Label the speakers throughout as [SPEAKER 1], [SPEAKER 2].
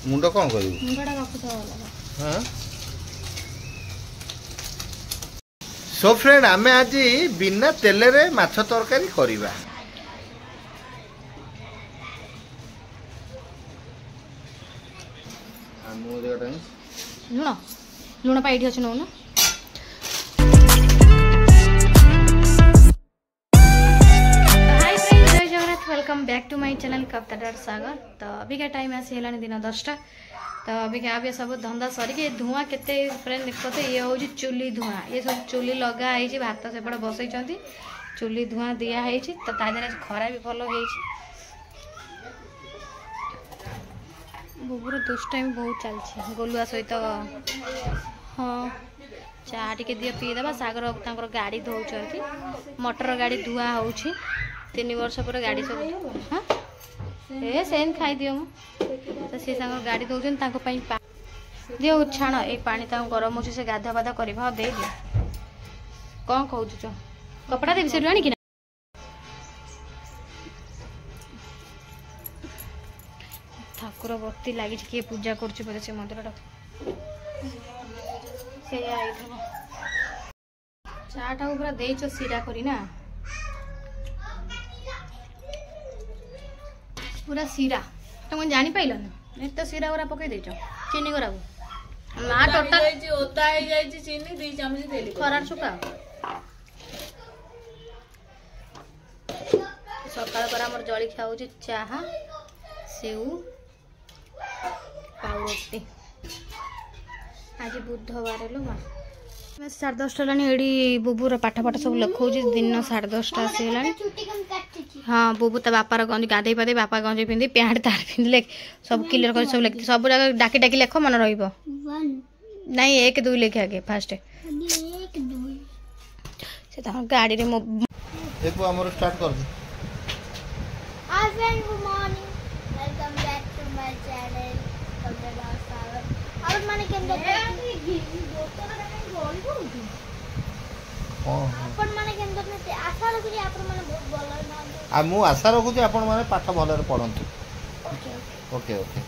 [SPEAKER 1] मुंड कौन कर सो फ्रेंड आमे आज बिना तेल रे माछ तरकारी करिबा।
[SPEAKER 2] लुण लुण पाइडी अछि न welcome back to my channel Kavita dot Sagar. तो अभी का टाइम आसी है दिन 10टा। तो अभी क्या सब धंदा सरिक धुआं केते फ्रेंड देखते ये हूँ चुली धुआं ये सब चुली लगाई भात सेपटे बसई चुली धुआं दिखाई तो तादेह खरा भी भल हो बुबुर दुष्टाइम बहुत चलती गोलुआ सहित हाँ चा टे दि पीदेबा सागर गाड़ी धोती मोटर गाड़ी धुआ हो 3 वर्ष पर गाड़ी सब हाँ ए सेन खाई दियो तो सी गाड़ी दौन दियो छाण ये पानी गरम हो गाधा बाधा कर दे दियो कौन कह कपड़ा देवी से आनी ठाकुर बत्ती लगी किए पूजा कर से मंदिर चाटा पूरा देच सीरा करना पूरा सीरा तुम जानी पाइल ना एत सीरा गुरा पकई देच चीनी गुरा माँ टोटाल
[SPEAKER 3] चीनी 2 चमच देली
[SPEAKER 2] खरार सुखा सकाल पर आम जलिखा हो चाहा सेऊ पाउरोटी आज बुधवार लो 10:30 एडी बुबूर पाठ पाठ सब लिखा दिन 10:30 आसी हाँ बुबू ता बापार गंजी गाधे पाधे बापा गंजी पिंधि पैंट तार पिंधले सब क्लियर कर सब लिखी सब जगह डाकी डाकी लेख मन रही नहीं 1 2 लिखे आगे फास्ट से गाड़ी रे
[SPEAKER 1] देखो हमर स्टार्ट कर दे।
[SPEAKER 4] Hi friend good morning welcome back to my channel Kavita Sagar. और माने केंद्र आपण माने केंद्र में आशा रखुची आपण माने बहुत भलो ना आ
[SPEAKER 1] मु आशा रखुची आपण माने पाठ भलो रे पढंतु। ओके ओके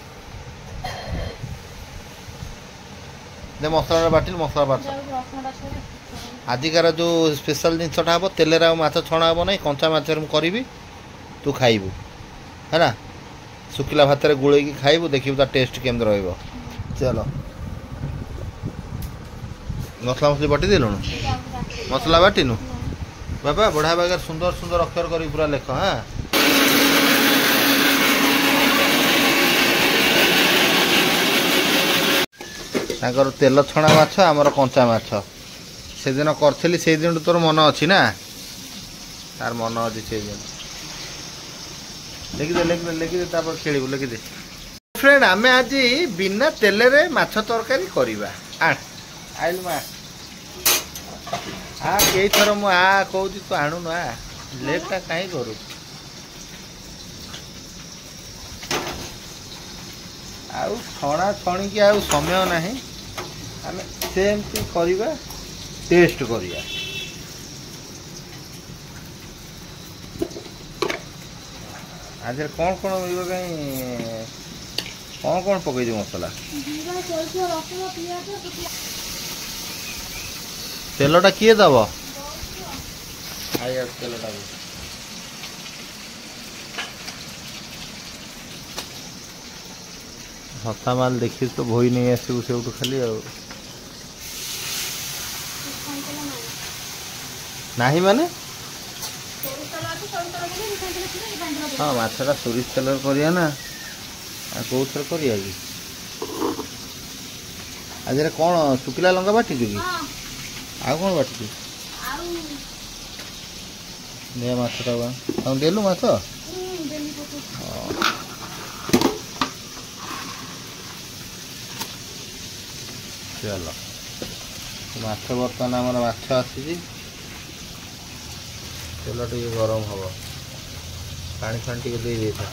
[SPEAKER 1] दे मसला बाटिल मसला बाट आजिकार जो स्पेशल जिनसटा हम तेल माछ छणा हम ना कंचा माछ करी तू खाइबू है ना सुखिला भात गुड़े खाइबू देखिबू ता टेस्ट केमद रहइबो। चलो मसला मसली बाटी देलु मसला बाटिनु बाबा बढ़ा बागर सुंदर सुंदर अक्षर करी पूरा लेख। हाँ ताकर तेल छणा माछ आमर कंचा माछ से दिन करी से दिन तोर मन अच्छी ना तार मन अच्छी से दिन लिखिदे लिखिदे लिखिदे तापर खेलबू लिखिदे। फ्रेंड आमे आज बिना तेल रे माछ तरकारी करिबा आइल मा कई थर मु कहूँ तू आणु ना लेटा कहीं करू आउ छणा छणी की आउ समय नहीं आमे सेमती करिबा टेस्ट करिया। आज कौन कौन मिल कौन कौन पकई दे मसला तेलटा किए दब तेलटा हता माल देखी तो भई नहीं आसू से खाली नहीं माने हाँ माछटा सोरिष तेल करिया ना कौ थर करिया कि आज कौन सुखिला लंका बाटी कि आउ कौन बाटी दे माछटा देलु माछ चलो माछ बर्तमान आमर माछ आसी तेल टे गरम हम पानी फानी टे दे था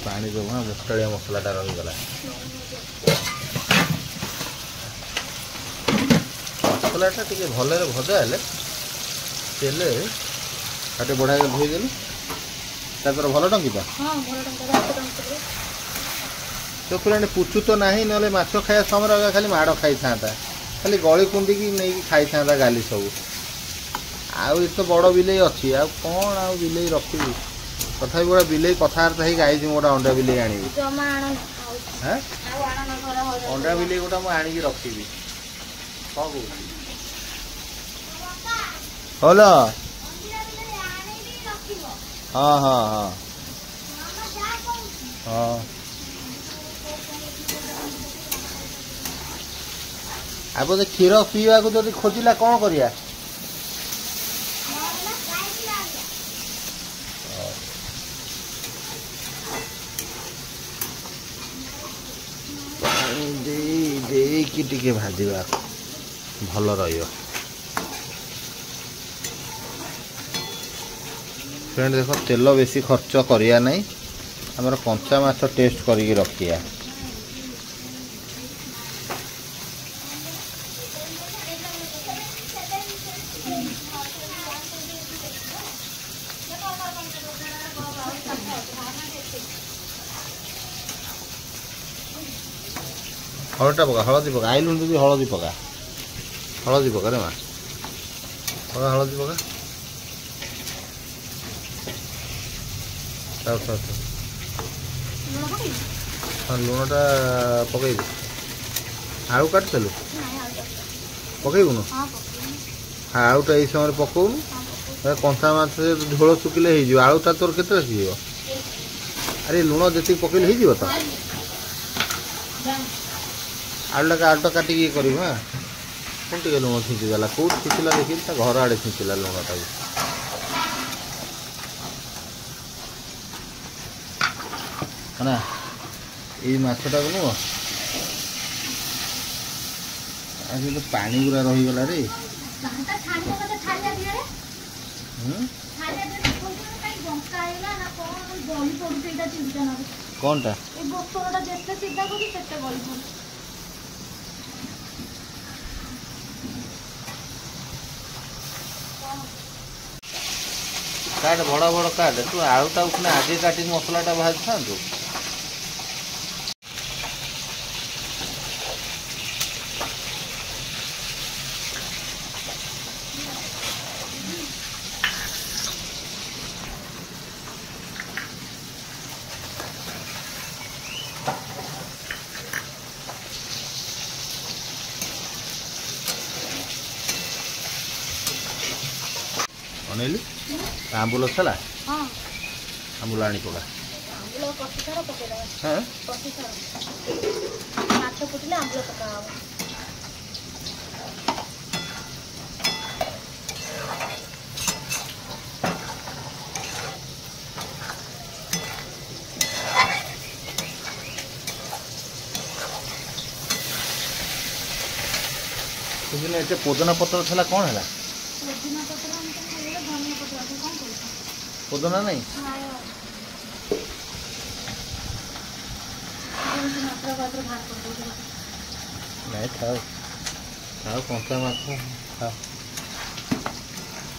[SPEAKER 1] पानी दब हाँ मोटाड़िया मसलाटा रहीगला मसलाटा टे भल भजा हेले तेले काटे बढ़ा धोईदेलु तापर भल टंकी तो
[SPEAKER 2] हाँ भल टंका
[SPEAKER 1] चकुराणी पुचु तो ना ना माछ खाया समय खाली माड़ खाई था खाली गली कुंडिकी नहीं खाई था गाली सब आउ तो बड़ बिले अच्छी आ कौन आ बिले रखी तथा गोटे बिले कथबार्ता आई गोटे अंडा बिले आनी अंडा बिले गोटा मुझे आणिकी रखी कौन कह हलो हाँ हाँ हाँ हाँ अब बोधे क्षीर पीवा को जब खोजिला कौन करिया भाजवा भल फ्रेंड देख तेल बेसी खर्च करिया नहीं आमर कंचा माछ टेस्ट करके रखिया हलटा पका हलदी पका आई लुण भी हलदी पका रे माँ पका हलदी पका हाँ लुणटा पकईबू आलू काटिदेलु पकईबुन आलूटा ये समय पकाउनु कंचा माछ झोल सुखिले हो आलूटा तोर केते सीज अरे लुण जी पकईले हो तो आलूटा काटिक कर कौन टे लुण छींचीदेला कौट छींचला देखिए घर आड़े छींचला लुणटा ना ये मछटा को नुह आज तो पानी गुरा रहीगला रे कौनटा काट बड़ा बड़ा काट तू आलूटा उठने आगे काटी मसलाटा भाज था अनिल आंबुल छला आंबुल आनी पका हाँ पुदना पत्र था कौन है पुदना नहीं नहीं खाओ खाओ कंचा माछ खाओ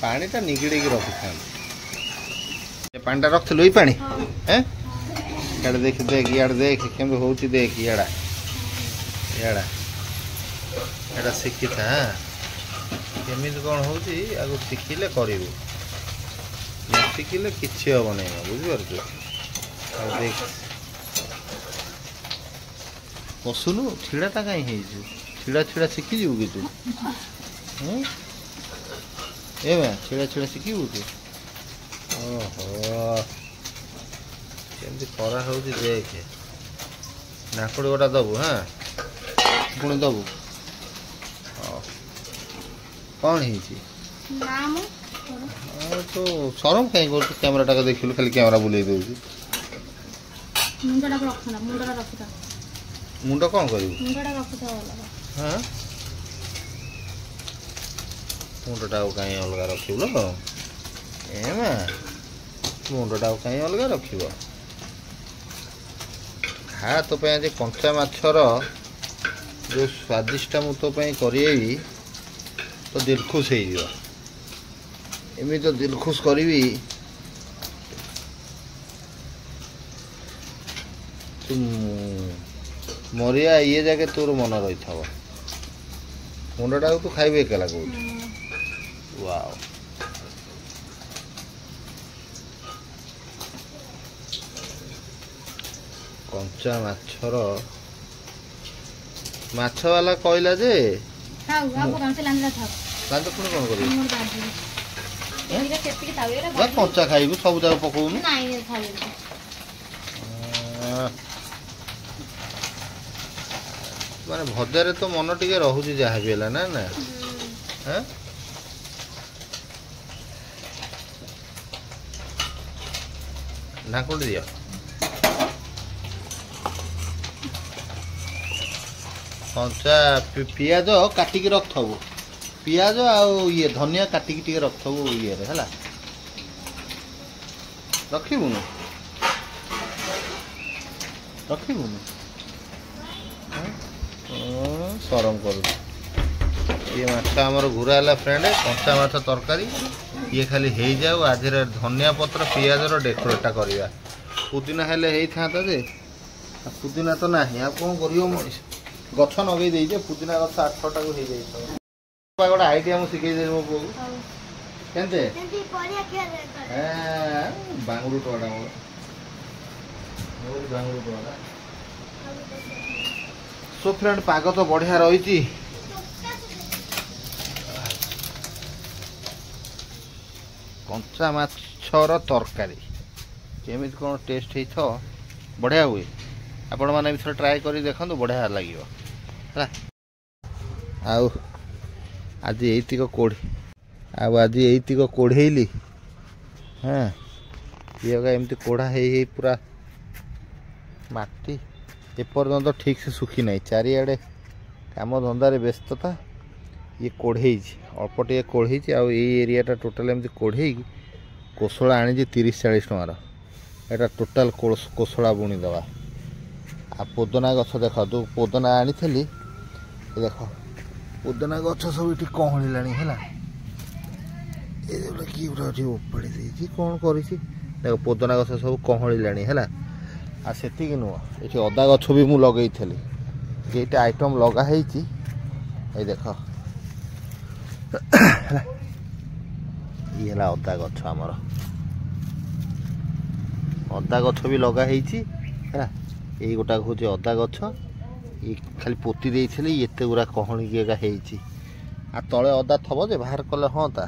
[SPEAKER 1] पानीटा निगिड़ी रखी था पानीटा रख लु पानी हैं इधर देख देख इधर देख केम होची देख इड़ा इड़ा एटा शिखी था केमी कौन होची आगु शिखिले करिवु न शिखिले किछि हबो नै बुझिपारछु आ देख पसुनु छिड़ाटा कहीं है छिड़ा छिड़ा शिखी जीवु कि तू ए छिड़ा छिड़ा शिखू कि ओहो केमती करा हो देख नाकुड़ी गोटा दबु हाँ पुणी दबु कौन है तो सरम कहीं कर कैमराटा को देखिलु खाली कैमरा बुले दउछु मुंड कौन कर हाँ मुंडटा कहीं अलग रखल एमा मुंडटा कहीं अलग रख खा तो आज कंचा माछर जो स्वादिष्ट मु तो कर तो दिल खुश हो एमि तो दिल खुश करी तुम मरिया ये जाके तोर मन रही था मुंडा तू खाइबे एकला कौच वाओ कंचा माछर माछ वाला कहला जे
[SPEAKER 2] थाउ अब कंचा लांदा थाउ
[SPEAKER 1] लांदा पुणी कौन करी
[SPEAKER 2] मोर बाजी एटा केपिक थाउ एटा
[SPEAKER 1] ना कंचा खाइबु सब जगह पकौनु
[SPEAKER 2] नाही थाउ
[SPEAKER 1] माने भजारे तो मन टिके रहुची जहाँ भी है ना ना हाँ ढाकुण दिया कंचा पियाज काटिकी रखथबु पियाज आउ ये धनिया काटिकी टिके रखथबु ये रे हला रखिबुनु रखिबुनु सरम करू ये माछ आमर घुराला फ्रेंड कंचा माछ तरकारी ये खाली हो जाऊ आज धनिया पत्र पियाज डेकोरेटा करवा पुदीना हेले होता जे पुदीना तो ना आ कौन कर मनीष गछ नगे देजे पुदीना गछ 8-6टा को गोटे आइडिया मुझे शिखे मो पु के बांगुरु टोड़ा मोर बांगुरु टोड़ा सो फ्रेंड पाग तो बढ़िया रही कंचा माछर तरकारी केमी कौन टेस्ट हो बढ़िया हुए आपण मैंने भी ट्राए कर देखो बढ़िया लगे आज यतिक कोढ़ी आज यतिक कोढ़ेली हाँ ये एमती कोढ़ा है पूरा माटी एपर्यंत ठीक से सुखी ना चारिआडे काम धंदारे व्यस्तता ये कोढ़े अल्प टे कोढ़े एरियाटा टोटाल एमती कोढ़े कोशला आनी 30-40 टंकार एटा टोटाल कोशला बुणी दवा आ पोदना गछ देख जो पोदना आनी देख पोदना गछ सब ये कहला है कि ओपाड़ी दे कौन कर देख पोदना गछ सब कहला है आ सेति नुह ये अदा गछ भी मुझे लगे ये आइटम लगाई देख ये अदा गछ आमर अदा गछ भी लगाई है ये गोटा हूँ अदा गछ ये खाली पोती देते ये गुरा कहणी आ तले अदा थब जे बाहर कले हाँ ता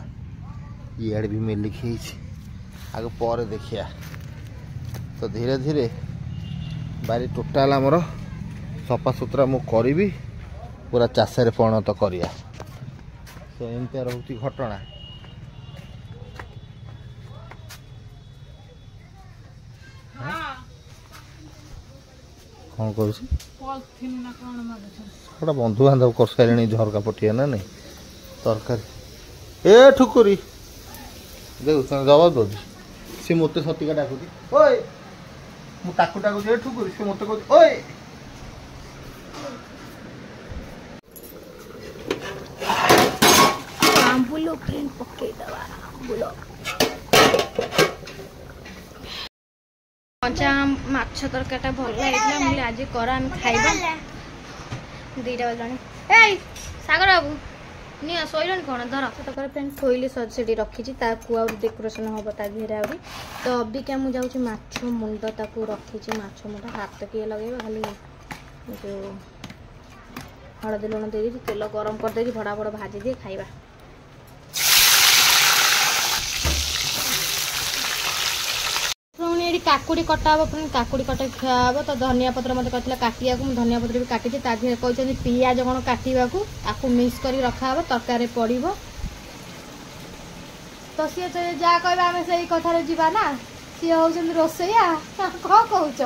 [SPEAKER 1] ये भी मेलिक आगे पर देखिया तो धीरे धीरे बारी टोटाल आमर सफा सुतरा मु करी पूरा चाषे परिणत करिया तो एमती रोचे घटना कौन कर बंधु बांधव कर सारे झरका पटिया ना नहीं तरकारी ए ठुकुरी देख जवाब दौर सी मत सतिका डाकुची ओए मु ताकू डाकुची ए ठुकुरी सी मत कहूँ ओए
[SPEAKER 4] आंबुलो फ्रेंड पके दवा आंबुलो
[SPEAKER 2] कंचा माछ तरकारीटा भल लगे मुझे आज कर खाइबा 2टा बजानी ए सागर बाबू नि शोन कौन धर तरकारी फ्रेंड थोइली सजी रखी डेकोरेशन हम ता दिहरे आउरी तो अभी क्या मुझे जाऊँ माछ मुंड ताकू रखी माछ मुंड हाथ किए लगे खाली जो हलदी लुण दे तेल गरम कर दे फटाफट भाजी दिए खाइबा ये काकुड़ी कटा हम पुणी काकुड़ी कटा खाब तो धनिया पत्र मत कहते काटिया धनिया पत्र भी काटी कहते पियाज कौन काटा आपको मिक्स कर रखा तरकारी पड़ो तो सी जहाँ कह आम से कथार जावा ना सी हूँ रोसैया कौन कौच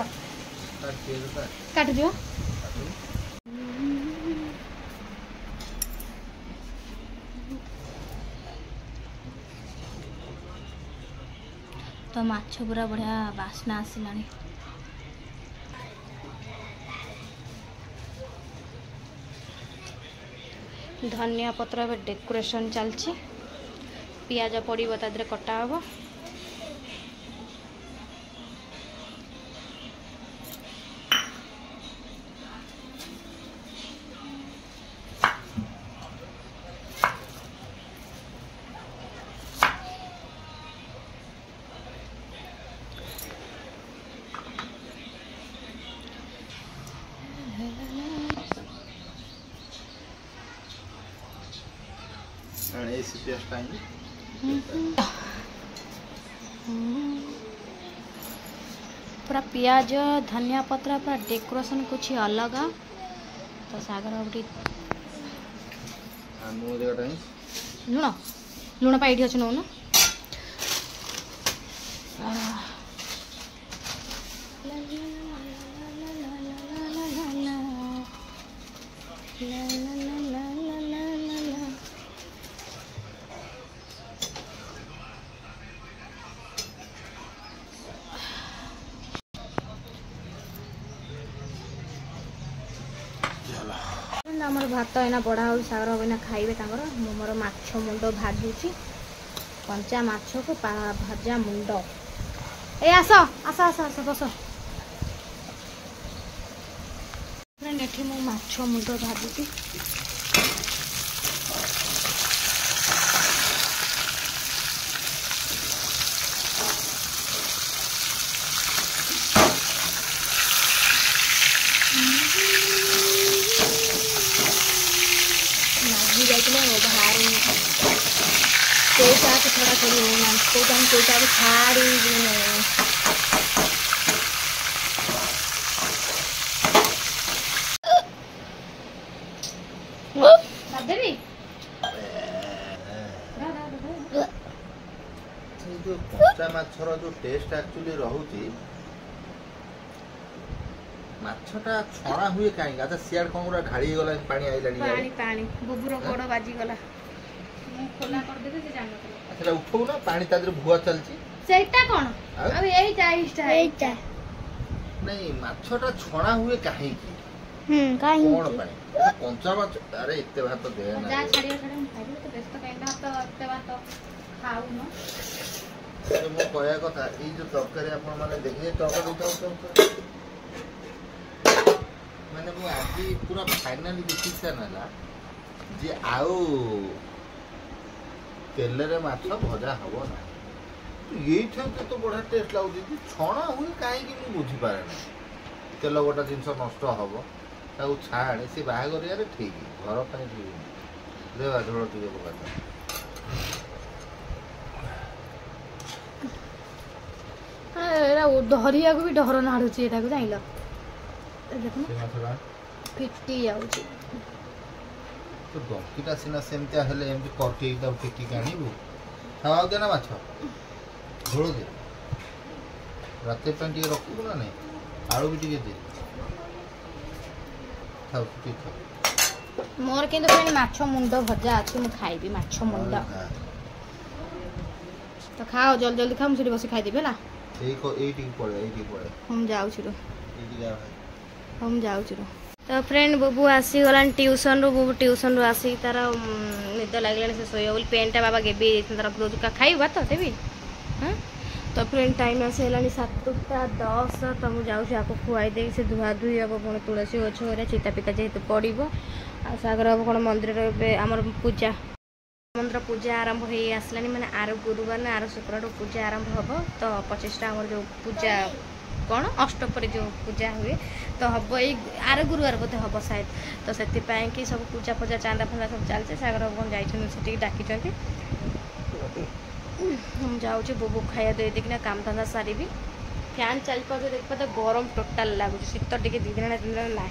[SPEAKER 2] काटि दियो तो माछ पूरा बढ़िया बास्ना आसला धनिया पत्र डेकोरेशन चलची पियाज पड़ो तादे कटा हम पूरा पियाज धनिया पत्रा पूरा डेकोरेशन कुछ अलग तो सागर लुण लुण पा ये अच्छे नौ ना आमर भात एना बढ़ा हो सागर एना खाइबे मोर माछ मुंड भाजुची कंचा माछ को भाजा मुंड ए आस आस आस आस बस एठी मो माछ मुंड भाजुची थोड़ा थोड़ी होना को छाड़ी
[SPEAKER 1] जो कंचा माछर जो टेस्ट एक्चुअली रहुची माछटा छणा हुए काई अच्छा सियाड कोन गुरा ढाळी गला पानी आइलाडी
[SPEAKER 2] पानी पानी बुबुरो गोड़ बाजी गला मु खोला कर देबे से जान
[SPEAKER 1] अच्छा उठौ ना पानी तादर भुआ चलची
[SPEAKER 2] सेटा कोन अब एटा
[SPEAKER 1] नहीं माछटा छणा हुए काहे की
[SPEAKER 4] काहे
[SPEAKER 1] कोन पानी कंचा माछ अरे इत्ते भात दे ना
[SPEAKER 2] जा छाड़ियो छाड़ियो खाइबो तो बेस्ट काई भात इत्ते भात खाऊ न
[SPEAKER 1] मो कहया कथा ई जो तरकारी आपण माने देखिए तरकारी उठाउ मैंने वो आज पूरा फाइनली डिसीजन है जे आउ तेलरे माछ भजा हबो ना ये तो बड़ा टेस्ट लगुच छणा हुए कहीं मुझे बुझी पारे ना तेल गोटा जिनस नष्ट हम ताऊ छाड़े सी बाहर ठीक घर पर ठीक देवा झोल टे पका
[SPEAKER 2] धरिया भी डर नाड़ुची जाइल फिटी जाउची
[SPEAKER 1] तो डंकीटा सिना सेमतिया हेले एमती कटी एकदम टेकी काणीबू खावा दे ना माछ झोल दे राते पे रखू ना नहीं आलू भी टे दे खाऊ ठीक
[SPEAKER 2] मोर किंतु फ्रेंड माछ मुंड भजा अछि मु खाइबी माछ मुंड तो खाओ जल्दी जल्दी खा मुझे बस खाई देबे ला
[SPEAKER 1] एटी पड़े
[SPEAKER 2] हम जाऊ छिरो
[SPEAKER 1] एटी का भाई
[SPEAKER 2] हम जाऊ छिरो तो फ्रेंड बुबू आसी गलान ट्यूशन रो बुबू ट्यूशन रो आसी तार निद लागलान से सोयो बोल पेनटा बाबा गेबी तार रोज का खाई भात देबी हां तो फ्रेंड टाइम आसे लानी 7:10 तो मु जाऊ छी आपको खुआई दे से धुआ धुई अब कोन तुलसी गछ रे चिता पिता जेहेतु पड़िबो आ सागर अब कोन मंदिर रे हमर पूजा मंदिर पूजा आरंभ हो आसलानी माने आर गुरुवार ना आर शुक्रवार पूजा आरंभ हम तो 25टा हमर जो पूजा कौन अष्टपरी जो पूजा हुए तो हम ये आर गुरुवार बोधे हम शायद तो से कि सब पूजा पूजा चांदा फंदा सब चलते सागर कौन जाइए डाकी हम जाऊँ बुबू खाया दे देखना काम धंदा सारी फैन चल पाते देख पाते गरम टोटाल लगुच शीत टे दी दिन ना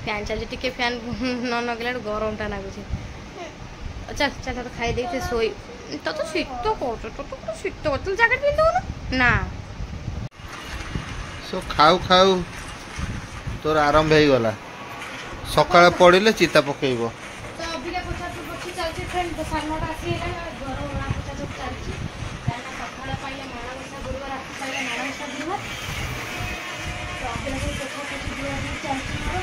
[SPEAKER 2] फैन चलती टे फैन न नगला गरमटा लगुच चल चल तो खाई दे शोई तो शीत कौच तो शीत तुम जैकेट पिंधु ना
[SPEAKER 1] सो खाऊ खाऊ तोर आरंभ हो गला सकाळ पड़िले चिता पकेइबो
[SPEAKER 2] तो अभी का पोछा तो पोछी चलची फ्रेंड तो सानोटा आसी है घर ओला पोछा सब चलची काना सकाळ पाइले माणा बसा गुरुवार आसी पाइले माणा बसा गुरुवार तो अभी का पोछा पोछी दिया चलची